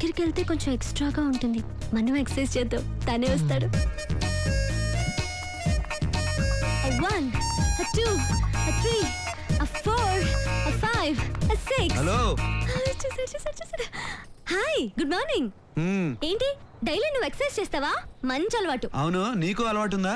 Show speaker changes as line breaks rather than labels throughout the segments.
దగ్గరికి వెళ్తే కొంచెం ఎక్స్ట్రాగా ఉంటుంది. మనం ఎక్సర్సైజ్ చేద్దాం, తనే వస్తాడు. 1 2 3 4 5 6.
హలో.
Hi, good morning. ఏంటి డైలీ నువ్వు ఎక్సర్సైజ్ చేస్తావా? మంచి అలవాటు.
అవును, నీకు అలవాటు ఉందా?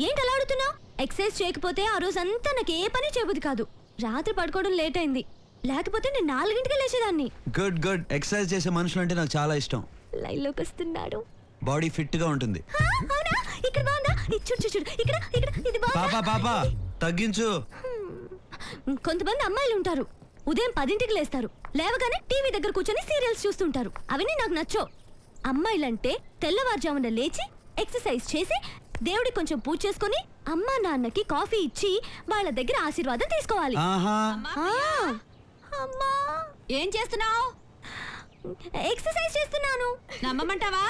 ఏంటి అలా అడుగుతున్నావు? ఎక్సర్సైజ్ చేయకపోతే ఆ రోజంతా నాకు ఏ పని చేయబుద్ది కాదు. రాత్రి పడుకోవడం లేట్ అయింది, లేకపోతే నేను 4 లేచేదాన్ని.
Good good. ఎక్సర్సైజ్ చేసే మనుషులు అంటే నాకు చాలా ఇష్టం.
లైన్ లోకి వస్తున్నాడు.
బాడీ ఫిట్ గా ఉంటుంది.
అవునా? ఇక్కడ బాగుందా? చూడు చూడు, ఇక్కడ ఇక్కడ ఇది బాగుందా?
పాపా తగ్గించు.
కొంతమంది అమ్మాయిలు ఉంటారు, ఉదయం 10ంటికి లేస్తారు, లేవగానే టీవీ దగ్గర కూర్చొని సీరియల్స్ చూస్తుంటారు. అవన్నీ నాకు నచ్చవు. అమ్మాయిలంటే తెల్లవారుజామున లేచి ఎక్సర్సైజ్ చేసి దేవుడికి కొంచెం పూజ చేసుకుని అమ్మా నాన్నకి కాఫీ ఇచ్చి వాళ్ళ దగ్గర ఆశీర్వాదం తీసుకోవాలి. అమ్మా,
ఏం చేస్తున్నావు?
ఎక్సర్సైజ్ చేస్తున్నాను.
నమ్మమంటావా?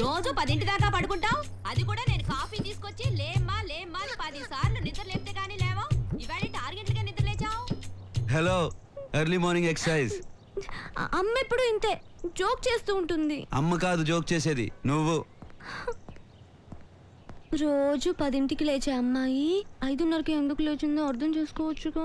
రోజు 10 దాకా పడుకుంటావు, అది కూడా నేను కాఫీ తీసుకొచ్చి లేమ్మా లేమ్మా 10 సార్లు నిద్ర లేపితే గానీ లేవా? ఇవాళ 6 గంటలకే నిద్ర లేచావు.
Hello, early morning exercise.
అమ్మ ఎప్పుడు ఇంతే, జోక్ చేస్తూ ఉంటుంది.
అమ్మ కాదు జోక్ చేసేది, నువ్వు.
రోజు 10ంటికి లేచే అమ్మాయి 5:30కి ఎందుకు లేచిందో అర్థం చేసుకోవచ్చుగా.